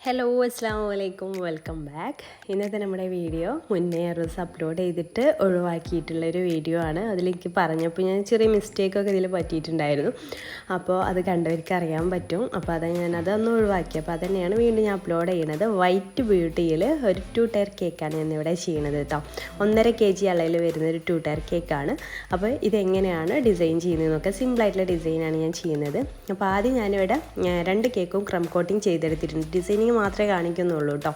Hello അസ്സാം വലൈക്കും, welcome back. ഇന്നത്തെ നമ്മുടെ വീഡിയോ മുന്നേ ദിവസം അപ്ലോഡ് ചെയ്തിട്ട് ഒഴിവാക്കിയിട്ടുള്ളൊരു വീഡിയോ ആണ്. അതിലേക്ക് പറഞ്ഞപ്പോൾ ഞാൻ ചെറിയ മിസ്റ്റേക്കൊക്കെ ഇതിൽ പറ്റിയിട്ടുണ്ടായിരുന്നു. അപ്പോൾ അത് കണ്ടവർക്ക് അറിയാൻ പറ്റും. അപ്പോൾ അതൊന്ന് ഒഴിവാക്കി. അപ്പോൾ അതന്നെയാണ് വീണ്ടും ഞാൻ അപ്ലോഡ് ചെയ്യുന്നത്. വൈറ്റ് ബ്യൂട്ടിയിൽ ഒരു 2 ടയർ കേക്കാണ് ഞാൻ ഇവിടെ ചെയ്യുന്നത് കേട്ടോ. 1.5 kg അളവിൽ വരുന്ന ഒരു 2 ടയർ കേക്കാണ്. അപ്പോൾ ഇതെങ്ങനെയാണ് ഡിസൈൻ ചെയ്യുന്നതെന്നൊക്കെ സിമ്പിളായിട്ടുള്ള ഡിസൈനാണ് ഞാൻ ചെയ്യുന്നത്. അപ്പോൾ ആദ്യം ഞാനിവിടെ 2 കേക്കും ക്രം കോട്ടിങ് ചെയ്തെടുത്തിട്ടുണ്ട്. ഡിസൈനിങ് മാത്രമേ കാണിക്കുന്നുള്ളൂ കേട്ടോ.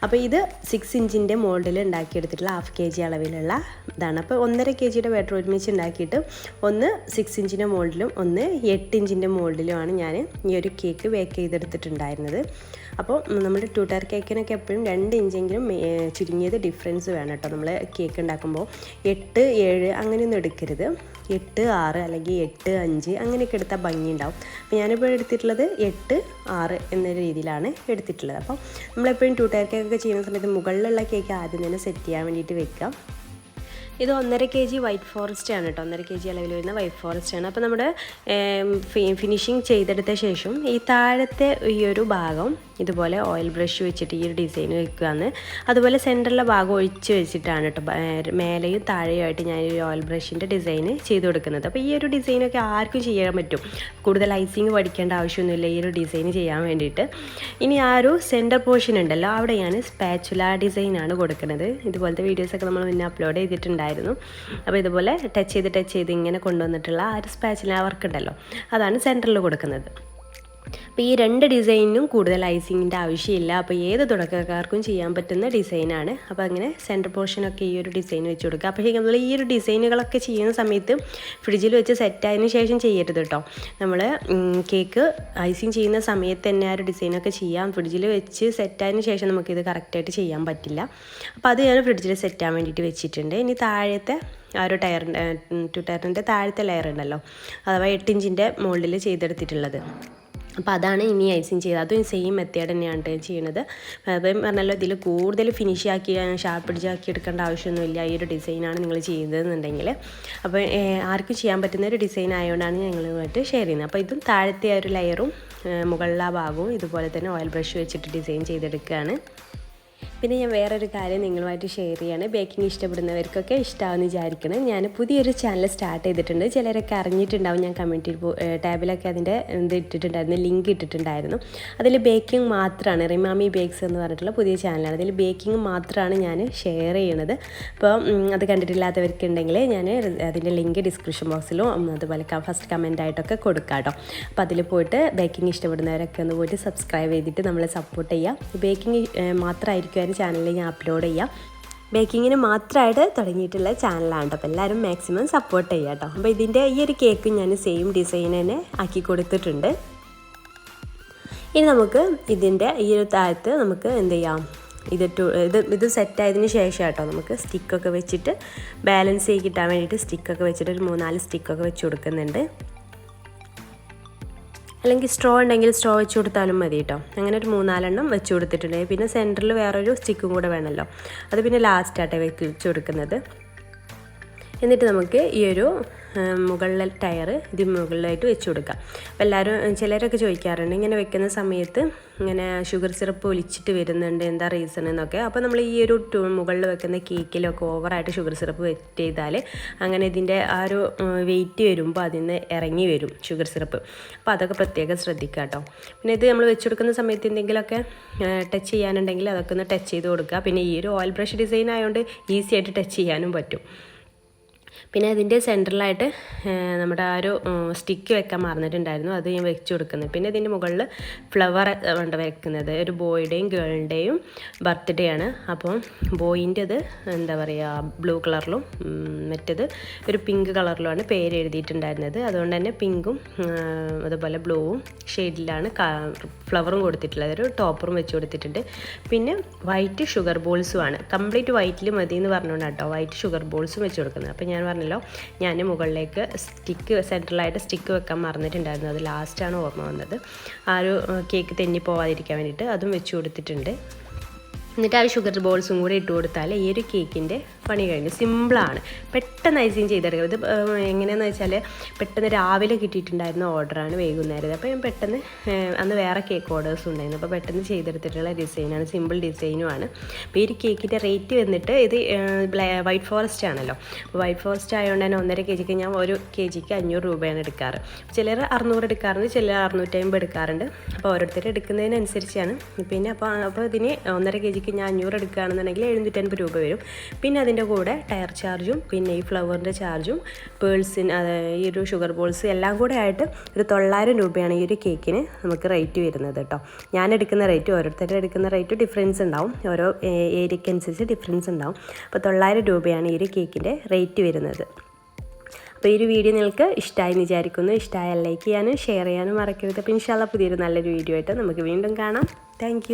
അപ്പോൾ ഇത് 6 ഇഞ്ചിൻ്റെ മോൾഡിൽ ഉണ്ടാക്കിയെടുത്തിട്ടുള്ള 1/2 kg അളവിലുള്ള ഇതാണ്. അപ്പോൾ 1.5 kgയുടെ ബാറ്റർ ഒരുമിച്ച് ഉണ്ടാക്കിയിട്ട് ഒന്ന് 6 ഇഞ്ചിൻ്റെ മോൾഡിലും ഒന്ന് 8 ഇഞ്ചിൻ്റെ മോൾഡിലുമാണ് ഞാൻ ഈ ഒരു കേക്ക് ബേക്ക് ചെയ്തെടുത്തിട്ടുണ്ടായിരുന്നത്. അപ്പോൾ നമ്മൾ 2 ടയർ കേക്കിനൊക്കെ എപ്പോഴും 2 ഇഞ്ചെങ്കിലും ചുരുങ്ങിയത് ഡിഫറൻസ് വേണം കേട്ടോ. നമ്മൾ കേക്ക് ഉണ്ടാക്കുമ്പോൾ 8, 7 അങ്ങനെയൊന്നും എടുക്കരുത്. 8, 6 അല്ലെങ്കിൽ 8, 5 അങ്ങനെയൊക്കെ എടുത്താൽ ഭംഗി ഉണ്ടാവും. അപ്പോൾ ഞാനിപ്പോൾ എടുത്തിട്ടുള്ളത് 8, 6 എന്ന രീതിയിലാണ് എടുത്തിട്ടുള്ളത്. അപ്പോൾ നമ്മളെപ്പോഴും 2 ടയർ കേക്കൊക്കെ ചെയ്യുന്ന സമയത്ത് മുകളിലുള്ള കേക്ക് ആദ്യം തന്നെ സെറ്റ് ചെയ്യാൻ വേണ്ടിയിട്ട് വെക്കാം. ഇത് 1.5 kg വൈറ്റ് ഫോറസ്റ്റ് ആണ് കേട്ടോ. 1.5 kg അളവിൽ വരുന്ന വൈറ്റ് ഫോറസ്റ്റ് ആണ്. അപ്പോൾ നമ്മുടെ ഫിനിഷിങ് ചെയ്തെടുത്ത ശേഷം ഈ താഴത്തെ ഈ ഒരു ഭാഗം ഇതുപോലെ ഓയിൽ ബ്രഷ് വെച്ചിട്ട് ഈ ഒരു ഡിസൈൻ വെക്കുകയാണ്. അതുപോലെ സെൻറ്ററിലെ ഭാഗം ഒഴിച്ച് വെച്ചിട്ടാണ് കേട്ടോ മേലെയും താഴെയുമായിട്ട് ഞാൻ ഈ ഓയിൽ ബ്രഷിൻ്റെ ഡിസൈൻ ചെയ്ത് കൊടുക്കുന്നത്. അപ്പോൾ ഈ ഒരു ഡിസൈനൊക്കെ ആർക്കും ചെയ്യാൻ പറ്റും. കൂടുതൽ ഐസിങ് പഠിക്കേണ്ട ആവശ്യമൊന്നുമില്ല ഈ ഒരു ഡിസൈൻ ചെയ്യാൻ വേണ്ടിയിട്ട്. ഇനി ആ ഒരു സെൻറ്റർ പോർഷൻ ഉണ്ടല്ലോ, അവിടെ ഞാൻ സ്പാച്ചുല ഡിസൈനാണ് കൊടുക്കുന്നത്. ഇതുപോലത്തെ വീഡിയോസൊക്കെ നമ്മൾ മുന്നേ അപ്ലോഡ് ചെയ്തിട്ടുണ്ടായിരുന്നു. അപ്പോൾ ഇതുപോലെ ടച്ച് ചെയ്ത് ഇങ്ങനെ കൊണ്ടുവന്നിട്ടുള്ള ആ ഒരു സ്പാച്ചുല വർക്ക് ഉണ്ടല്ലോ, അതാണ് സെൻറ്ററിൽ കൊടുക്കുന്നത്. അപ്പോൾ ഈ 2 ഡിസൈനിനും കൂടുതൽ ഐസിങ്ങിൻ്റെ ആവശ്യമില്ല. അപ്പോൾ ഏത് തുടക്കക്കാർക്കും ചെയ്യാൻ പറ്റുന്ന ഡിസൈനാണ്. അപ്പോൾ അങ്ങനെ സെൻറ്റർ പോർഷനൊക്കെ ഈ ഒരു ഡിസൈൻ വെച്ച് കൊടുക്കുക. അപ്പോൾ നമ്മൾ ഈ ഒരു ഡിസൈനുകളൊക്കെ ചെയ്യുന്ന സമയത്ത് ഫ്രിഡ്ജിൽ വെച്ച് സെറ്റായതിനു ശേഷം ചെയ്യരുത് കേട്ടോ. നമ്മൾ കേക്ക് ഐസിങ് ചെയ്യുന്ന സമയത്ത് തന്നെ ആ ഒരു ഡിസൈനൊക്കെ ചെയ്യാം. ഫ്രിഡ്ജിൽ വെച്ച് സെറ്റായതിനു ശേഷം നമുക്കിത് കറക്റ്റായിട്ട് ചെയ്യാൻ പറ്റില്ല. അപ്പോൾ അത് ഞാൻ ഫ്രിഡ്ജിൽ സെറ്റാൻ വേണ്ടിയിട്ട് വെച്ചിട്ടുണ്ട്. ഇനി താഴത്തെ ആ ഒരു 2 ടയറിൻ്റെ താഴത്തെ ലെയർ ഉണ്ടല്ലോ, അഥവാ 8 ഇഞ്ചിൻ്റെ മോൾഡിൽ ചെയ്തെടുത്തിട്ടുള്ളത്. അപ്പോൾ അതാണ് ഇനി ഐസിങ് ചെയ്തത്. അതും സെയിം മെത്തേഡ് തന്നെയാണ് ചെയ്യുന്നത്. അപ്പം പറഞ്ഞല്ലോ, ഇതിൽ കൂടുതൽ ഫിനിഷ് ആക്കി ഷാർപ്പ് പിടിച്ചാക്കി എടുക്കേണ്ട ആവശ്യമൊന്നുമില്ല. ഈ ഒരു ഡിസൈനാണ് നിങ്ങൾ ചെയ്യുന്നതെന്നുണ്ടെങ്കിൽ. അപ്പോൾ ആർക്കും ചെയ്യാൻ പറ്റുന്ന ഒരു ഡിസൈൻ ആയതുകൊണ്ടാണ് ഞങ്ങളുമായിട്ട് ഷെയർ ചെയ്യുന്നത്. അപ്പോൾ ഇതും താഴത്തെ ആ ഒരു ലെയറും മുകളിലെ ഭാഗവും ഇതുപോലെ തന്നെ ഓയിൽ ബ്രഷ് വെച്ചിട്ട് ഡിസൈൻ ചെയ്തെടുക്കുകയാണ്. പിന്നെ ഞാൻ വേറൊരു കാര്യം നിങ്ങളുമായിട്ട് ഷെയർ ചെയ്യാണ്. ബേക്കിംഗ് ഇഷ്ടപ്പെടുന്നവർക്കൊക്കെ ഇഷ്ടമാണെന്ന് വിചാരിക്കണം. ഞാൻ പുതിയൊരു ചാനൽ സ്റ്റാർട്ട് ചെയ്തിട്ടുണ്ട്. ചിലരൊക്കെ അറിഞ്ഞിട്ടുണ്ടാവും. ഞാൻ കമ്മ്യൂണിറ്റി ടാബിലൊക്കെ അതിൻ്റെ ഇട്ടിട്ടുണ്ടായിരുന്നു, ലിങ്ക് ഇട്ടിട്ടുണ്ടായിരുന്നു. അതിൽ ബേക്കിംഗ് മാത്രമാണ്, റിമാമി ബേക്സ് എന്ന് പറഞ്ഞിട്ടുള്ള പുതിയ ചാനലാണ്. അതിൽ ബേക്കിംഗ് മാത്രമാണ് ഞാൻ ഷെയർ ചെയ്യണത്. അപ്പോൾ അത് കണ്ടിട്ടില്ലാത്തവർക്കുണ്ടെങ്കിൽ ഞാൻ അതിൻ്റെ ലിങ്ക് ഡിസ്ക്രിപ്ഷൻ ബോക്സിലും അതുപോലെ ഫസ്റ്റ് കമൻറ്റായിട്ടൊക്കെ കൊടുക്കാം കേട്ടോ. അപ്പോൾ അതിൽ പോയിട്ട് ബേക്കിംഗ് ഇഷ്ടപ്പെടുന്നവരൊക്കെ ഒന്ന് പോയിട്ട് സബ്സ്ക്രൈബ് ചെയ്തിട്ട് നമ്മളെ സപ്പോർട്ട് ചെയ്യുക. ബേക്കിംഗ് മാത്രമായിരിക്കും ചാനലിൽ ഞാൻ അപ്ലോഡ് ചെയ്യാം. ബേക്കിങ്ങിന് മാത്രമായിട്ട് തുടങ്ങിയിട്ടുള്ള ചാനലാണ് കേട്ടോ. അപ്പോൾ എല്ലാവരും മാക്സിമം സപ്പോർട്ട് ചെയ്യുക കേട്ടോ. അപ്പോൾ ഇതിൻ്റെ ഈ ഒരു കേക്ക് ഞാൻ സെയിം ഡിസൈൻ തന്നെ ആക്കി കൊടുത്തിട്ടുണ്ട്. ഇനി നമുക്ക് ഇതിൻ്റെ ഈ ഒരു താഴത്ത് നമുക്ക് എന്ത് ചെയ്യാം, ഇത് സെറ്റായതിന് ശേഷം കേട്ടോ നമുക്ക് സ്റ്റിക്കൊക്കെ വെച്ചിട്ട് ബാലൻസ് ചെയ്ത് കിട്ടാൻ വേണ്ടിയിട്ട് സ്റ്റിക്കൊക്കെ വെച്ചിട്ട് ഒരു 3-4 സ്റ്റിക്കൊക്കെ വെച്ച് കൊടുക്കുന്നുണ്ട്. അല്ലെങ്കിൽ സ്ട്രോ ഉണ്ടെങ്കിൽ സ്ട്രോ വെച്ച് കൊടുത്താലും മതി കേട്ടോ. അങ്ങനെ ഒരു 3-4 വെച്ച് കൊടുത്തിട്ടുണ്ട്. പിന്നെ സെൻറ്ററിൽ വേറൊരു സ്റ്റിക്കും കൂടെ വേണമല്ലോ, അത് പിന്നെ ലാസ്റ്റായിട്ടേ വെച്ച് കൊടുക്കുന്നത്. എന്നിട്ട് നമുക്ക് ഈ ഒരു മുകളിലെ ടയർ ഇത് മുകളിലായിട്ട് വെച്ച് കൊടുക്കാം. അപ്പോൾ എല്ലാവരും ചിലരൊക്കെ ചോദിക്കാറുണ്ട് ഇങ്ങനെ വെക്കുന്ന സമയത്ത് ഇങ്ങനെ ഷുഗർ സിറപ്പ് ഒലിച്ചിട്ട് വരുന്നുണ്ട്, എന്താ റീസൺ എന്നൊക്കെ. അപ്പോൾ നമ്മൾ ഈ ഒരു മുകളിൽ വെക്കുന്ന കേക്കിലൊക്കെ ഓവറായിട്ട് ഷുഗർ സിറപ്പ് വെറ്റ് ചെയ്താൽ അങ്ങനെ ഇതിൻ്റെ ആ ഒരു വെയിറ്റ് വരുമ്പോൾ അതിൽ നിന്ന് ഇറങ്ങി വരും ഷുഗർ സിറപ്പ്. അപ്പോൾ അതൊക്കെ പ്രത്യേകം ശ്രദ്ധിക്കുക കേട്ടോ. പിന്നെ ഇത് നമ്മൾ വെച്ച് കൊടുക്കുന്ന സമയത്ത് എന്തെങ്കിലുമൊക്കെ ടച്ച് ചെയ്യാനുണ്ടെങ്കിൽ അതൊക്കെ ഒന്ന് ടച്ച് ചെയ്ത് കൊടുക്കുക. പിന്നെ ഈ ഒരു ഓയിൽ ബ്രഷ് ഡിസൈൻ ആയതുകൊണ്ട് ഈസി ആയിട്ട് ടച്ച് ചെയ്യാനും പറ്റും. പിന്നെ അതിൻ്റെ സെൻറ്ററിലായിട്ട് നമ്മുടെ ആ ഒരു സ്റ്റിക്ക് വെക്കാൻ മറന്നിട്ടുണ്ടായിരുന്നു, അത് ഞാൻ വെച്ച് കൊടുക്കുന്നത്. പിന്നെ ഇതിൻ്റെ മുകളിൽ ഫ്ലവർ കൊണ്ട് വെക്കുന്നത് ഒരു ബോയുടെയും ഗേളിൻ്റെയും ബർത്ത്ഡേ ആണ്. അപ്പോൾ ബോയിൻ്റെത് എന്താ പറയുക ബ്ലൂ കളറിലും മറ്റേത് ഒരു പിങ്ക് കളറിലുമാണ് പേര് എഴുതിയിട്ടുണ്ടായിരുന്നത്. അതുകൊണ്ട് തന്നെ പിങ്കും അതുപോലെ ബ്ലൂവും ഷെയ്ഡിലാണ് ഫ്ലവറും കൊടുത്തിട്ടുള്ളത്. ഒരു ടോപ്പറും വെച്ച് കൊടുത്തിട്ടുണ്ട്. പിന്നെ വൈറ്റ് ഷുഗർ ബോൾസുമാണ്, കംപ്ലീറ്റ് വൈറ്റിൽ മതി എന്ന് പറഞ്ഞുകൊണ്ട് കേട്ടോ വൈറ്റ് ഷുഗർ ബോൾസും വെച്ച് കൊടുക്കുന്നത്. അപ്പോൾ ഞാൻ ഞാൻ മുകളിലേക്ക് സ്റ്റിക്ക് സെൻട്രലായിട്ട് സ്റ്റിക്ക് വെക്കാൻ മറന്നിട്ടുണ്ടായിരുന്നു, അത് ലാസ്റ്റാണ് ഓർമ്മ വന്നത്. ആ ഒരു കേക്ക് തെന്നി പോവാതിരിക്കാൻ വേണ്ടിയിട്ട് അതും വെച്ച് കൊടുത്തിട്ടുണ്ട്. എന്നിട്ട് ആ ഷുഗർ ബോൾസും കൂടി ഇട്ട് കൊടുത്താൽ ഈ ഒരു കേക്കിൻ്റെ പണി കഴിഞ്ഞു. സിമ്പിളാണ്, പെട്ടെന്ന് ഐസിങ് ചെയ്തെടുക്കുക. ഇത് എങ്ങനെയാണെന്ന് വെച്ചാൽ പെട്ടെന്ന് രാവിലെ കിട്ടിയിട്ടുണ്ടായിരുന്ന ഓർഡറാണ് വൈകുന്നേരം. അപ്പോൾ ഞാൻ പെട്ടെന്ന് അന്ന് വേറെ കേക്ക് ഓർഡേഴ്സ് ഉണ്ടായിരുന്നു, അപ്പോൾ പെട്ടെന്ന് ചെയ്തെടുത്തിട്ടുള്ള ഡിസൈനാണ്, സിമ്പിൾ ഡിസൈനുമാണ്. അപ്പോൾ ഈ ഒരു കേക്കിൻ്റെ റേറ്റ് വന്നിട്ട് ഇത് വൈറ്റ് ഫോറസ്റ്റ് ആണല്ലോ. അപ്പോൾ വൈറ്റ് ഫോറസ്റ്റ് ആയതുകൊണ്ട് തന്നെ 1.5 kg ഞാൻ 1 kg 500 രൂപയാണ് എടുക്കാറ്. ചിലർ 600 എടുക്കാറുണ്ട്, ചിലർ 650 എടുക്കാറുണ്ട്. അപ്പോൾ ഓരോരുത്തർ എടുക്കുന്നതിനനുസരിച്ചാണ്. പിന്നെ അപ്പോൾ ഇതിന് 1.5 kg ഞാൻ 500 എടുക്കുകയാണെന്നുണ്ടെങ്കിൽ 750 രൂപ വരും. പിന്നെ അതിൻ്റെ കൂടെ ടയർ ചാർജും പിന്നെ ഈ ഫ്ലവറിൻ്റെ ചാർജും പേഴ്സിന് ഈ ഒരു ഷുഗർ ബോൾസ് എല്ലാം കൂടെ ആയിട്ട് ഒരു 900 രൂപയാണ് ഈ ഒരു കേക്കിന് നമുക്ക് റേറ്റ് വരുന്നത് കേട്ടോ. ഞാൻ എടുക്കുന്ന റേറ്റ്, ഓരോരുത്തരുടെ എടുക്കുന്ന റേറ്റ് ഡിഫറൻസ് ഉണ്ടാവും, ഓരോ ഏരിയക്കനുസരിച്ച് ഡിഫറൻസ് ഉണ്ടാവും. അപ്പോൾ 900 രൂപയാണ് ഈ ഒരു കേക്കിൻ്റെ റേറ്റ് വരുന്നത്. അപ്പോൾ ഈ ഒരു വീഡിയോ നിങ്ങൾക്ക് ഇഷ്ടമായി എന്ന് വിചാരിക്കുന്നു. ഇഷ്ടമായാൽ ലൈക്ക് ചെയ്യാനും ഷെയർ ചെയ്യാനും മറക്കരുത്. അപ്പോൾ ഇൻഷാല്ലാ പുതിയൊരു നല്ലൊരു വീഡിയോ ആയിട്ട് നമുക്ക് വീണ്ടും കാണാം. താങ്ക്